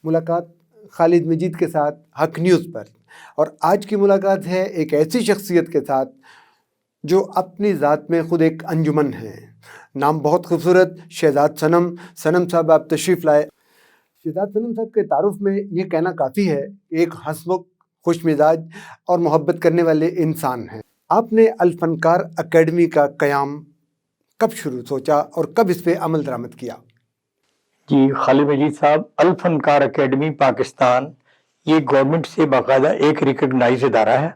ملاقات خالد مجید کے ساتھ حق نیوز پر، اور آج کی ملاقات ہے ایک ایسی شخصیت کے ساتھ جو اپنی ذات میں خود ایک انجمن ہے۔ نام بہت خوبصورت، شہزاد صنم صاحب آپ تشریف لائے۔ شہزاد صنم صاحب کے تعارف میں یہ کہنا کافی ہے کہ ایک ہنسمکھ، خوش مزاج اور محبت کرنے والے انسان ہیں۔ آپ نے الفنکار اکیڈمی کا قیام کب شروع سوچا اور کب اس پہ عمل درآمد کیا؟ جی خالد مجید صاحب، الفنکار اکیڈمی پاکستان یہ گورنمنٹ سے باقاعدہ ایک ریکگنائز ادارہ ہے،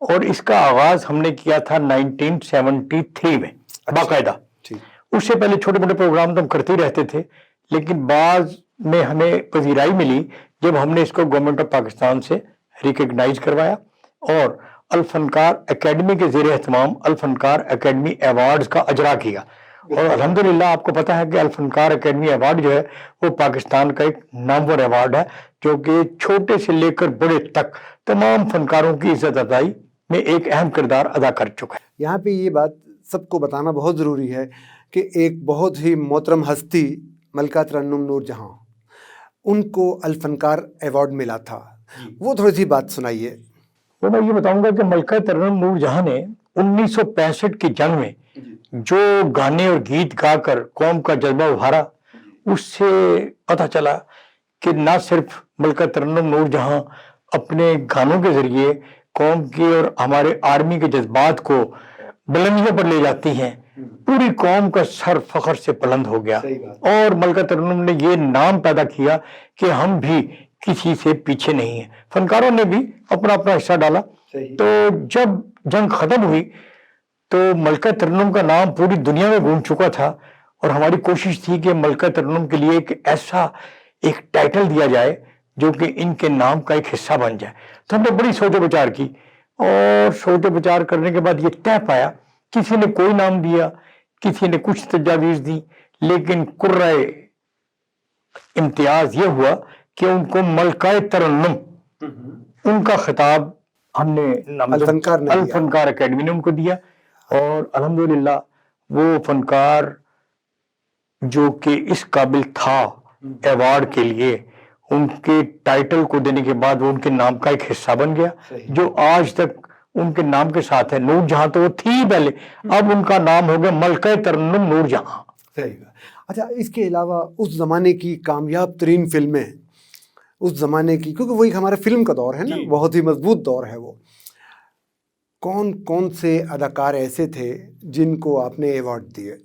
اور اس کا آغاز ہم نے کیا تھا 1973 میں باقاعدہ۔ اس سے پہلے چھوٹے موٹے پروگرام تو ہم کرتے ہی رہتے تھے، لیکن بعض میں ہمیں پذیرائی ملی جب ہم نے اس کو گورنمنٹ آف پاکستان سے ریکگنائز کروایا، اور الفنکار اکیڈمی کے زیر اہتمام الفنکار اکیڈمی ایوارڈز کا اجرا کیا۔ اور الحمدللہ آپ کو پتا ہے کہ الفنکار اکیڈمی ایوارڈ جو ہے وہ پاکستان کا ایک نامور ایوارڈ ہے، جو کہ چھوٹے سے لے کر بڑے تک تمام فنکاروں کی عزت افزائی میں ایک اہم کردار ادا کر چکا ہے۔ یہاں پہ یہ بات سب کو بتانا بہت ضروری ہے کہ ایک بہت ہی محترم ہستی ملکہ ترنم نور جہاں، ان کو الفنکار ایوارڈ ملا تھا، وہ تھوڑی سی بات سنائیے۔ وہ میں یہ بتاؤں گا کہ ملکہ ترنم نور جہاں نے 1965 کی جنگ میں جو گانے اور گیت گا کر قوم کا جذبہ ابھارا، اس سے پتہ چلا کہ نہ صرف ملکہ ترنم نور جہاں اپنے گانوں کے ذریعے قوم کی اور ہمارے آرمی کے جذبات کو بلندیوں پر لے جاتی ہیں، پوری قوم کا سر فخر سے بلند ہو گیا، اور ملکہ ترنم نے یہ نام پیدا کیا کہ ہم بھی کسی سے پیچھے نہیں ہیں۔ فنکاروں نے بھی اپنا اپنا حصہ ڈالا۔ تو جب جنگ ختم ہوئی تو ملکہ ترنم کا نام پوری دنیا میں گونج چکا تھا، اور ہماری کوشش تھی کہ ملکہ ترنم کے لیے ایک ایسا ایک ٹائٹل دیا جائے جو کہ ان کے نام کا ایک حصہ بن جائے۔ تو ہم نے بڑی سوچ و بچار کی، اور سوچ و بچار کرنے کے بعد یہ طے پایا، کسی نے کوئی نام دیا، کسی نے کچھ تجاویز دی، لیکن قرۂ امتیاز یہ ہوا کہ ان کو ملکہ ترنم ان کا خطاب ہم نے الفنکار اکیڈمی نے ان کو دیا، اور الحمدللہ وہ فنکار جو کہ اس قابل تھا ایوارڈ کے لیے، ان کے ٹائٹل کو دینے کے بعد وہ ان کے نام کا ایک حصہ بن گیا، جو آج تک ان کے نام کے ساتھ ہے۔ نور جہاں تو وہ تھی پہلے، اب ان کا نام ہو گیا ملکہ ترنم نور جہاں۔ اچھا، اس کے علاوہ اس زمانے کی کامیاب ترین فلمیں، اس زمانے کی، کیونکہ وہ ایک ہمارا فلم کا دور ہے نا، بہت ہی مضبوط دور ہے، وہ کون کون سے اداکار ایسے تھے جن کو آپ نے ایوارڈ دیے؟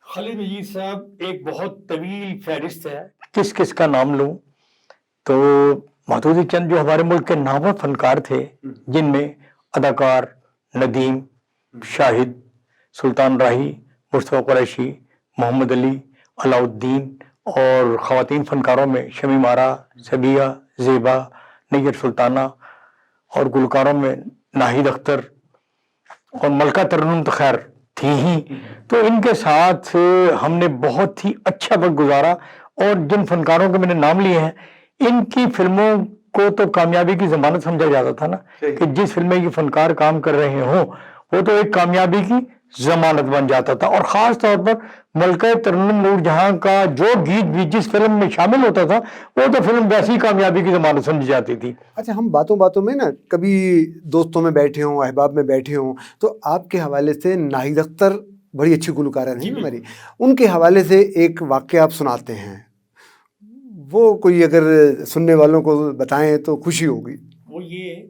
خالد مجید صاحب، ایک بہت طویل فہرست ہے، کس کس کا نام لوں تو محدود چند جو ہمارے ملک کے نامور فنکار تھے، جن میں اداکار ندیم، شاہد، سلطان راہی، مصطفیٰ قریشی، محمد علی، علاء الدین، اور خواتین فنکاروں میں شمیم آرا، سبیہ، زیبا، نیر سلطانہ، اور گلوکاروں میں ناہید اختر اور ملکہ ترنم تو خیر تھی ہی۔ تو ان کے ساتھ ہم نے بہت ہی اچھا وقت گزارا، اور جن فنکاروں کے میں نے نام لیے ہیں، ان کی فلموں کو تو کامیابی کی ضمانت سمجھا جاتا تھا نا، کہ جس فلم میں یہ فنکار کام کر رہے ہوں وہ تو ایک کامیابی کی ضمانت بن جاتا تھا۔ اور خاص طور پر ملکہ ترنم نور جہاں کا جو گیت بھی جس فلم میں شامل ہوتا تھا، وہ تو فلم ویسی کامیابی کی ضمانت سمجھی جاتی تھی۔ اچھا، ہم باتوں باتوں میں نا کبھی دوستوں میں بیٹھے ہوں، احباب میں بیٹھے ہوں، تو آپ کے حوالے سے ناہید اختر بڑی اچھی گلوکارہ ہیں ہماری، ان کے حوالے سے ایک واقعہ آپ سناتے ہیں، وہ کوئی اگر سننے والوں کو بتائیں تو خوشی ہوگی۔ وہ یہ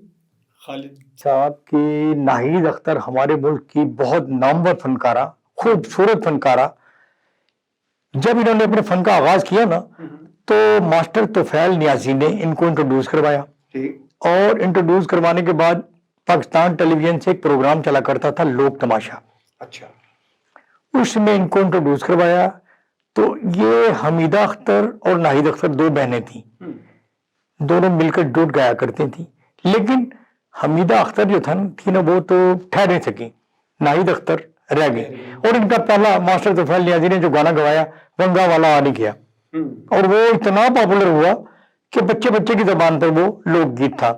خالد صاحب کی ناہید اختر ہمارے ملک کی بہت نامور فنکارہ، خوبصورت فنکارہ، جب انہوں نے اپنے فن کا آغاز کیا نا تو ماسٹر طفیل نیازی نے ان کو انٹروڈیوس کروایا، اور انٹروڈیوس کروانے کے بعد پاکستان ٹیلی ویژن سے ایک پروگرام چلا کرتا تھا لوک تماشا، اچھا، اس میں ان کو انٹروڈیوس کروایا۔ تو یہ حمیدہ اختر اور ناہید اختر دو بہنیں تھیں، دونوں مل کر ڈوٹ گایا کرتی تھیں، لیکن حمیدہ اختر جو تھی نا وہ تو ٹھہر نہیں سکی، ناہید اختر رہ گئی، اور ان کا پہلا ماسٹر طفیل نیازی نے جو گانا گوایا ونگا والا آنے کیا، اور وہ اتنا پاپولر ہوا کہ بچے بچے کی زبان پر وہ لوک گیت تھا۔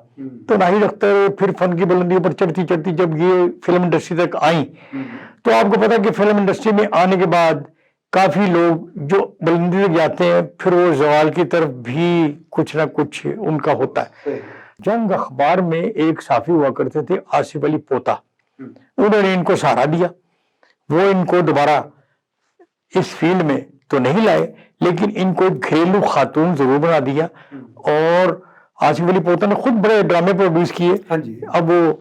تو ناہید اختر پھر فن کی بلندیوں پر چڑھتی چڑھتی جب یہ فلم انڈسٹری تک آئیں، تو آپ کو پتا کہ فلم انڈسٹری میں آنے کے بعد کافی لوگ جو بلندی تک جاتے ہیں پھر وہ زوال کی طرف بھی کچھ نہ کچھ ان کا ہوتا ہے. جنگ اخبار میں ایک صحافی ہوا کرتے تھے آصف علی پوتا، انہوں نے ان کو سہارا دیا. وہ ان کو دوبارہ اس فیلڈ میں تو نہیں لائے لیکن ان کو ایک گھریلو خاتون ضرور بنا دیا. اور آصف علی پوتا نے خود بڑے ڈرامے پروڈیوس کیے. اب وہ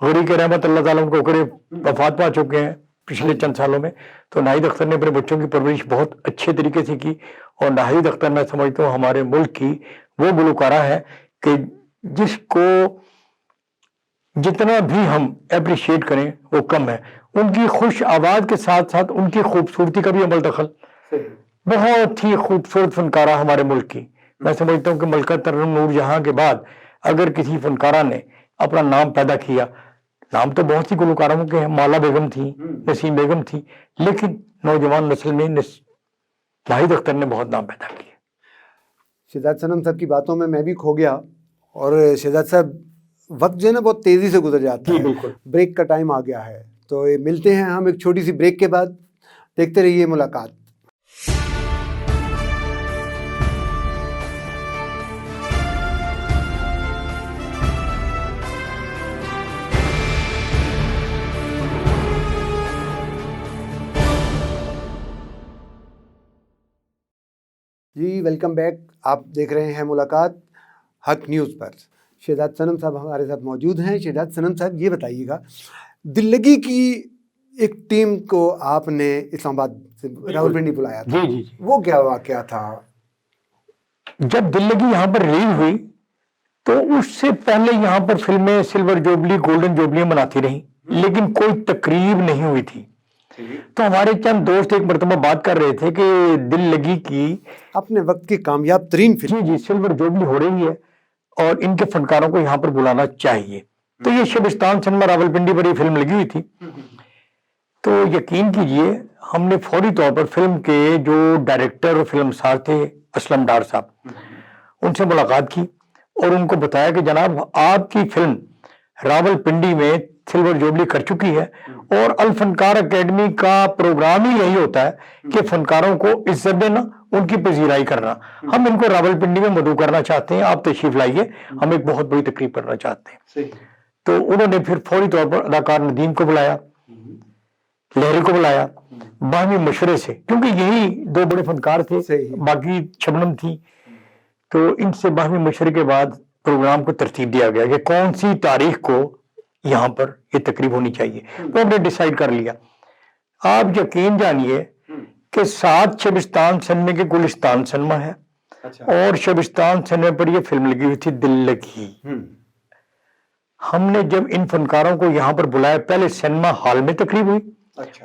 غری کے رحمت اللہ تعالیٰ ان کو کرے وفات پا چکے ہیں پچھلے چند سالوں میں. تو ناہید اختر نے اپنے بچوں کی پرورش بہت اچھے طریقے سے کی. اور ناہید اختر میں سمجھتا ہوں ہمارے ملک کی وہ گلوکارہ ہے کہ جس کو جتنا بھی ہم اپریشیٹ کریں وہ کم ہے. ان کی خوش آواز کے ساتھ ساتھ ان کی خوبصورتی کا بھی عمل دخل. بہت ہی خوبصورت فنکارہ ہمارے ملک کی. میں سمجھتا ہوں کہ ملکہ ترنم نور جہاں کے بعد اگر کسی فنکارہ نے اپنا نام پیدا کیا، نام تو بہت سی گلوکاروں کے ہیں، مالا بیگم تھی، نسیم بیگم تھی، لیکن نوجوان نسل میں ناہید اختر نے بہت نام پیدا کیا. شہزاد صنم صاحب کی باتوں میں بھی کھو گیا. اور شہزاد صاحب وقت جو ہے نا بہت تیزی سے گزر جاتا ہے. بالکل. بریک کا ٹائم آ گیا ہے تو ملتے ہیں ہم ایک چھوٹی سی بریک کے بعد. دیکھتے رہیے ملاقات. جی ویلکم بیک. آپ دیکھ رہے ہیں ملاقات حق نیوز پر. شہزاد صنم صاحب ہمارے ساتھ موجود ہیں. شہزاد صنم صاحب یہ بتائیے گا، دل لگی کی ایک ٹیم کو آپ نے اسلام آباد سے راولپنڈی بلایا تھا. جی. وہ کیا واقعہ تھا؟ جب دل لگی یہاں پر ریلیز ہوئی تو اس سے پہلے یہاں پر فلمیں سلور جوبلی گولڈن جوبلیاں مناتی رہیں لیکن کوئی تقریب نہیں ہوئی تھی. تو ہمارے چند دوست ایک مرتبہ بات کر رہے تھے کہ دل لگی کی اپنے وقت کی کامیاب ترین فلم جی سلور جوبلی ہو رہی ہے اور ان کے فنکاروں کو یہاں پر بلانا چاہیے. تو یہ شبستان سنیما راولپنڈی پر یہ فلم لگی ہوئی تھی. تو یقین کیجئے ہم نے فوری طور پر فلم کے جو ڈائریکٹر اور فلم ساز تھے اسلم ڈار صاحب، ان سے ملاقات کی اور ان کو بتایا کہ جناب آپ کی فلم راولپنڈی میں سلور جوبلی کر چکی ہے اور الفنکار اکیڈمی کا پروگرام ہی یہی ہوتا ہے کہ فنکاروں کو عزت دینا، ان کی پذیرائی کرنا. ہم ان کو راولپنڈی میں مدعو کرنا چاہتے ہیں، آپ تشریف لائیے، ہم ایک بہت بڑی تقریب کرنا چاہتے ہیں. تو انہوں نے پھر فوری طور پر اداکار ندیم کو بلایا، لہری کو بلایا، باہمی مشورے سے، کیونکہ یہی دو بڑے فنکار تھے، باقی شبنم تھی. تو ان سے باہمی مشورے کے بعد پروگرام کو ترتیب دیا گیا کہ کون سی تاریخ کو یہاں پر یہ تقریب ہونی چاہیے. تو ہم نے ڈیسائیڈ کر لیا. آپ یقین جانیے کہ 7 شبستان سنیما کے گلستان سنیما ہے اور شبستان سنیما پر یہ فلم لگی ہوئی تھی دل لگی. ہم نے جب ان فنکاروں کو یہاں پر بلایا، پہلے سنیما ہال میں تقریب ہوئی،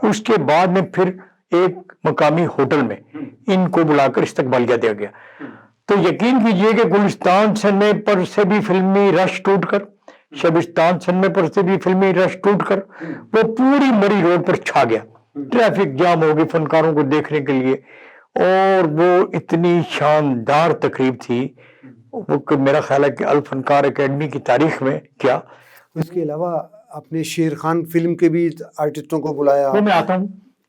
اس کے بعد میں پھر ایک مقامی ہوٹل میں ان کو بلا کر استقبالیہ دیا گیا. تو یقین کیجئے کہ گلستان سنیما پر سے بھی فلمی رش ٹوٹ کر، شبستان سنیما پر سے بھی فلمی رش ٹوٹ کر وہ پوری مری روڈ پر چھا گیا. ٹریفک جام ہو گئی فنکاروں کو دیکھنے کے لیے اور وہ اتنی شاندار تقریب تھی وہ کہ میرا خیال ہے کہ الفنکار اکیڈمی کی تاریخ میں کیا. اس کے علاوہ اپنے شیر خان فلم کے بھی آرٹسٹوں کو بلایا. وہ میں آتا ہوں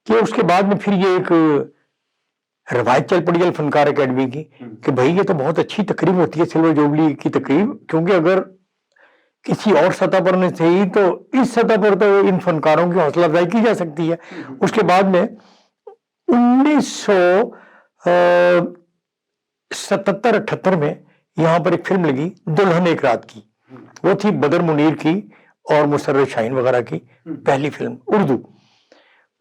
کہ اس کے بعد میں پھر یہ ایک روایت چل پڑی الفنکار اکیڈمی کی کہ بھائی یہ تو بہت اچھی تقریب ہوتی ہے سلور جوبلی کی تقریب، کیونکہ اگر کسی اور سطح پر نہیں صحیح تو اس سطح پر تو ان فنکاروں کی حوصلہ افزائی کی جا سکتی ہے. اس کے بعد میں 1977-78 میں یہاں پر ایک فلم لگی دلہن ایک رات کی. وہ تھی بدر منیر کی اور مسرت شاہین وغیرہ کی پہلی فلم اردو.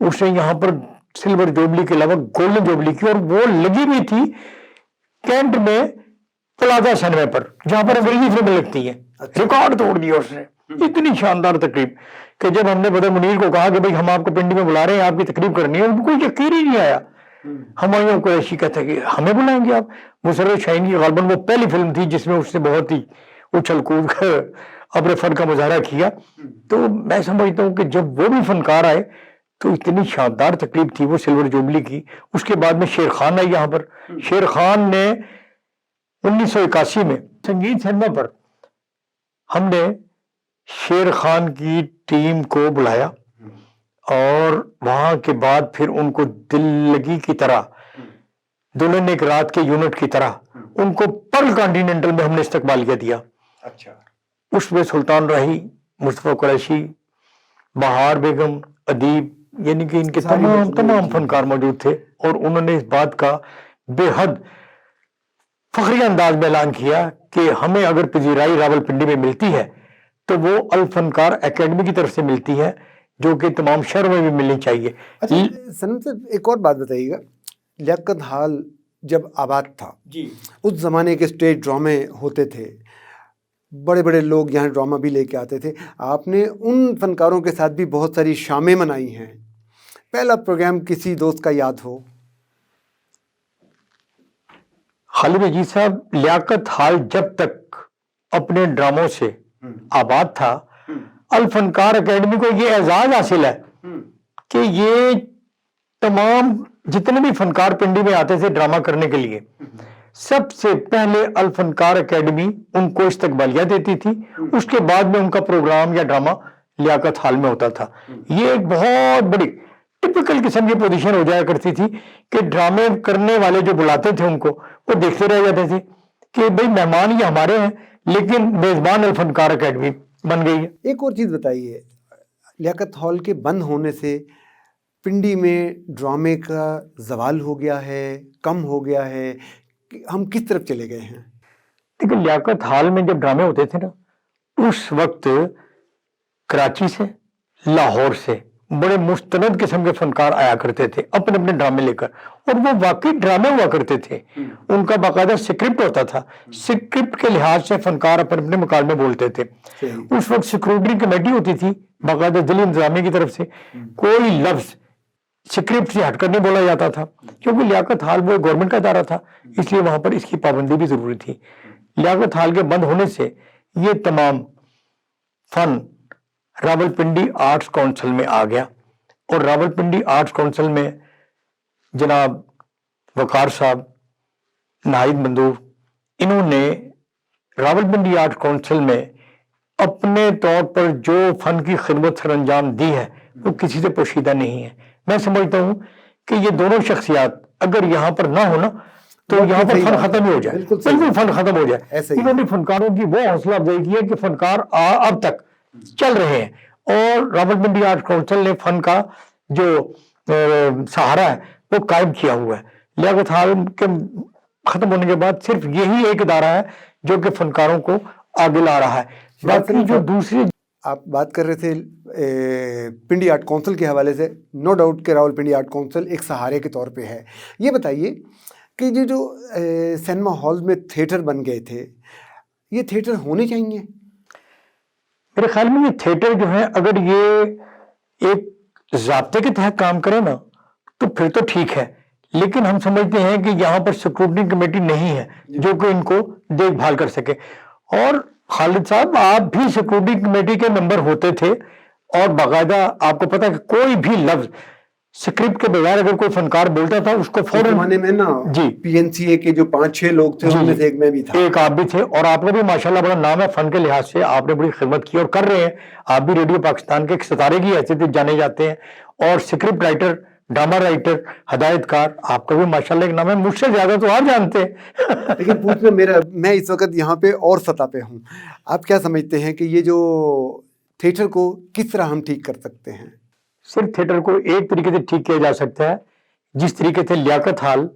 اس نے یہاں پر سلور جوبلی کے علاوہ گولڈن جوبلی کی اور وہ لگی ہوئی تھی کینٹ میں پلازا سنیما پر جہاں پر انگریزی فلمیں لگتی ہیں. ریکارڈ توڑ دیا اس نے. اتنی شاندار تقریب کہ جب ہم نے بدر منیر کو کہا کہ بھائی ہم آپ کو پنڈی میں بلا رہے ہیں، آپ کی تقریب کرنی ہے، ان کو کوئی یقین ہی نہیں آیا. ہمایوں قریشی کہتا ہے کہ ہمیں بلائیں گے آپ. مسرت شاہین کی غالباً وہ پہلی فلم تھی جس میں اس نے بہت ہی اچھل کود کر اپنے فن کا مظاہرہ کیا. تو میں سمجھتا ہوں کہ جب وہ بھی فنکار آئے تو اتنی شاندار تقریب تھی وہ سلور جوبلی کی. اس کے بعد میں شیر خان آئی یہاں پر. شیر خان نے 1981 میں سنگیت سنیما پر ہم نے شیر خان کی ٹیم کو بلایا اور وہاں کے بعد پھر ان کو دل لگی کی طرح، دلہن ایک رات کے یونٹ کی طرح ان کو پرل کانٹیننٹل میں ہم نے استقبال کیا دیا. اچھا. اس میں سلطان راہی، مصطفیٰ قریشی، بہار بیگم، ادیب، یعنی کہ ان کے تمام فنکار موجود تھے. اور انہوں نے اس بات کا بے حد فخری انداز میں اعلان کیا کہ ہمیں اگر پذیرائی راولپنڈی میں ملتی ہے تو وہ الفنکار اکیڈمی کی طرف سے ملتی ہے، جو کہ تمام شہروں میں بھی ملنی چاہیے. اچھا سنم صاحب، ایک اور بات بتائیے گا، لیاقت ہال جب آباد تھا جی، اس زمانے کے اسٹیج ڈرامے ہوتے تھے، بڑے بڑے لوگ یہاں ڈرامہ بھی لے کے آتے تھے. آپ نے ان فنکاروں کے ساتھ بھی بہت ساری شامیں منائی ہیں. پہلا پروگرام کسی دوست کا یاد ہو؟ خالد مجید صاحب، لیاقت ہال جب تک اپنے ڈراموں سے آباد تھا، الفنکار اکیڈمی کو یہ اعزاز حاصل ہے کہ یہ تمام جتنے بھی فنکار پنڈی میں آتے تھے ڈرامہ کرنے کے لیے، سب سے پہلے الفنکار اکیڈمی ان کو استقبالیہ دیتی تھی. اس کے بعد میں ان کا پروگرام یا ڈرامہ لیاقت ہال میں ہوتا تھا. یہ ایک بہت بڑی ٹپیکل قسم کی پوزیشن ہو جایا کرتی تھی کہ ڈرامے کرنے والے جو بلاتے تھے ان کو، وہ دیکھتے رہ جاتے تھے کہ بھئی مہمان یہ ہمارے ہیں لیکن میزبان الفنکار اکیڈمی بن گئی ہے. ایک اور چیز بتائیے، لیاقت ہال کے بند ہونے سے پنڈی میں ڈرامے کا زوال ہو گیا ہے، کم ہو گیا ہے، ہم کس طرف چلے گئے ہیں؟ دیکھیں، لیاقت ہال میں جب ڈرامے ہوتے تھے نا، اس وقت کراچی سے، لاہور سے بڑے مستند قسم کے فنکار آیا کرتے تھے اپنے اپنے ڈرامے لے کر، اور وہ واقعی ڈرامے ہوا کرتے تھے. ان کا باقاعدہ سکرپٹ ہوتا تھا، سکرپٹ کے لحاظ سے فنکار اپنے اپنے مکالمے بولتے تھے. اس وقت سکروٹنی کمیٹی ہوتی تھی باقاعدہ ضلع انتظامیہ کی طرف سے، کوئی لفظ سکرپٹ سے ہٹ کر نہیں بولا جاتا تھا، کیونکہ لیاقت ہال وہ گورنمنٹ کا ادارہ تھا، اس لیے وہاں پر اس کی پابندی بھی ضروری تھی. لیاقت ہال کے بند ہونے سے یہ تمام فن راولپنڈی آرٹس کونسل میں آ گیا. اور راولپنڈی آرٹس کونسل میں جناب وقار صاحب، ناہید مندور، انہوں نے راولپنڈی آرٹ کونسل میں اپنے طور پر جو فن کی خدمت سر انجام دی ہے وہ کسی سے پوشیدہ نہیں ہے. میں سمجھتا ہوں کہ یہ دونوں شخصیات اگر یہاں پر نہ ہونا تو یہاں پر فن ختم ہی ہو جائے، بالکل فن ختم ہو جائے. انہوں نے فنکاروں کی وہ حوصلہ افزائی کی ہے کہ فنکار اب تک چل رہے ہیں، اور راولپنڈی آرٹ کونسل نے فن کا جو سہارا ہے وہ قائم کیا ہوا ہے. لیاقت ہال کے ختم ہونے کے بعد صرف یہی ایک ادارہ ہے جو کہ فنکاروں کو آگے لا رہا ہے. باقی جو دوسری آپ بات کر رہے تھے پنڈی آرٹ کونسل کے حوالے سے، نو ڈاؤٹ کہ راولپنڈی آرٹ کونسل ایک سہارے کے طور پہ ہے. یہ بتائیے کہ یہ جو سینما ہال میں تھیٹر بن گئے تھے، یہ تھیٹر ہونے چاہیے؟ میرے خیال میں یہ تھیٹر جو ہے اگر یہ ایک ضابطے کے تحت کام کرے نا تو پھر تو ٹھیک ہے، لیکن ہم سمجھتے ہیں کہ یہاں پر سکروٹنی کمیٹی نہیں ہے جو کہ ان کو دیکھ بھال کر سکے. اور خالد صاحب، آپ بھی سکروٹنی کمیٹی کے ممبر ہوتے تھے، اور باقاعدہ آپ کو پتا ہے کہ کوئی بھی لفظ سکرپٹ کے بغیر اگر کوئی فنکار بولتا تھا اس کو فوراً زمانے میں نا جی پی این سی اے کے جو 5-6 لوگ تھے ان میں سے ایک میں بھی تھا، ایک آپ بھی تھے. اور آپ کا بھی ماشاءاللہ بڑا نام ہے فن کے لحاظ سے، آپ نے بڑی خدمت کی اور کر رہے ہیں. آپ بھی ریڈیو پاکستان کے ایک ستارے کی حیثیت سے جانے جاتے ہیں، اور سکرپٹ رائٹر، ڈرامہ رائٹر، ہدایت کار، آپ کا بھی ماشاءاللہ ایک نام ہے. مجھ سے زیادہ تو آپ جانتے ہیں. لیکن پوچھنا میں اس وقت یہاں پہ اور سطح پہ ہوں، آپ کیا سمجھتے ہیں کہ یہ جو تھیٹر کو کس طرح ہم ٹھیک کر سکتے ہیں؟ صرف تھیٹر کو ایک طریقے سے ٹھیک کیا جا سکتا ہے، جس طریقے سے لیاقت ہال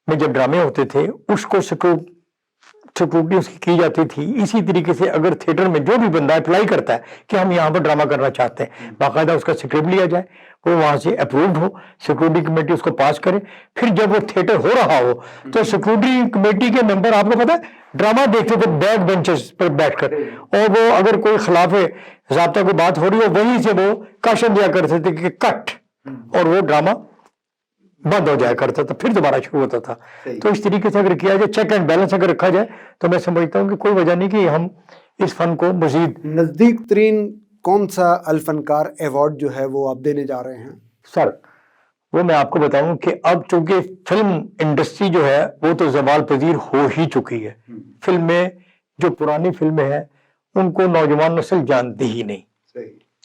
میں جب ڈرامے ہوتے تھے اس کو سکروٹنی اس کی جاتی تھی، اسی طریقے سے اگر تھیٹر میں جو بھی بندہ اپلائی کرتا ہے کہ ہم یہاں پر ڈرامہ کرنا چاہتے ہیں، باقاعدہ اس کا سکرپٹ لیا جائے، وہ وہاں سے اپروڈ ہو، سکروٹنی کمیٹی اس کو پاس کرے. پھر جب وہ تھیٹر ہو رہا ہو تو سکروٹنی کمیٹی کے ممبر، آپ کو پتا ہے، ڈرامہ دیکھتے تھے بیک بینچز پر بیٹھ کر، اور وہ اگر کوئی خلاف ضابطہ کوئی بات ہو رہی ہو وہیں سے وہ کاشن دیا کرتے تھے کہ کٹ، اور وہ ڈرامہ بند ہو جایا کرتا تھا، پھر دوبارہ شروع ہوتا تھا. تو اس طریقے سے اگر کیا جائے، چیک اینڈ بیلنس اگر رکھا جائے، تو میں سمجھتا ہوں کہ کوئی وجہ نہیں کہ ہم اس فن کو مزید. نزدیک ترین کون سا الفنکار ایوارڈ جو ہے وہ آپ دینے جا رہے ہیں؟ سر وہ میں آپ کو بتاؤں کہ اب چونکہ فلم انڈسٹری جو ہے وہ تو زوال پذیر ہو ہی چکی ہے. فلم میں جو پرانی فلمیں ہیں ان کو نوجوان نسل جانتی ہی نہیں،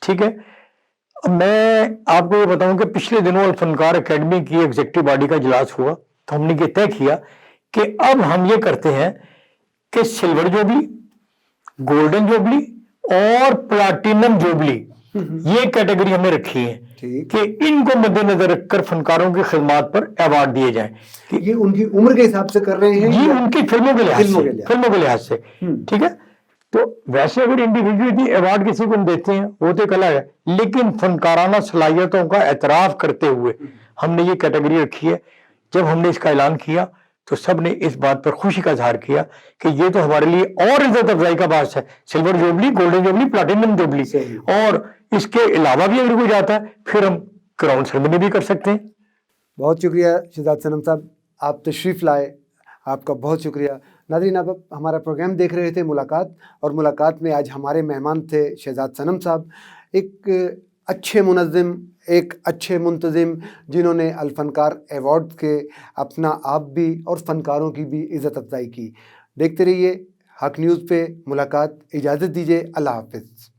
ٹھیک ہے. اب میں آپ کو یہ بتاؤں کہ پچھلے دنوں الفنکار اکیڈمی کی ایگزیکٹو باڈی کا اجلاس ہوا تو ہم نے یہ طے کیا کہ اب ہم یہ کرتے ہیں کہ سلور جوبلی، گولڈن جوبلی اور پلاٹینم جوبلی یہ کیٹیگری ہم نے رکھی ہے کہ ان کو مد نظر رکھ کر فنکاروں کی خدمات پر ایوارڈ دیے جائیں. یہ ان کی عمر کے حساب سے کر رہے ہیں جی ان کی فلموں کے لحاظ سے ٹھیک ہے. تو ویسے اگر انڈیویجولی ایوارڈ کسی کو ہم دیتے ہیں وہ تو ایک الگ ہے، لیکن فنکارانہ صلاحیتوں کا اعتراف کرتے ہوئے ہم نے یہ کیٹیگری رکھی ہے. جب ہم نے اس کا اعلان کیا تو سب نے اس بات پر خوشی کا اظہار کیا کہ یہ تو ہمارے لیے اور عزت افزائی کا باعث ہے. Silver jubilee, golden jubilee, platinum jubilee, اور اس کے علاوہ بھی اگر کوئی جاتا ہے پھر ہم کراؤن سیرمنی بھی کر سکتے ہیں. بہت شکریہ شہزاد صنم صاحب، آپ تشریف لائے، آپ کا بہت شکریہ. ناظرین، آپ ہمارا پروگرام دیکھ رہے تھے ملاقات، اور ملاقات میں آج ہمارے مہمان تھے شہزاد صنم صاحب، ایک اچھے منظم، ایک اچھے منتظم، جنہوں نے الفنکار ایوارڈ کے اپنا آپ بھی اور فنکاروں کی بھی عزت افزائی کی. دیکھتے رہیے حق نیوز پہ ملاقات. اجازت دیجیے، اللہ حافظ.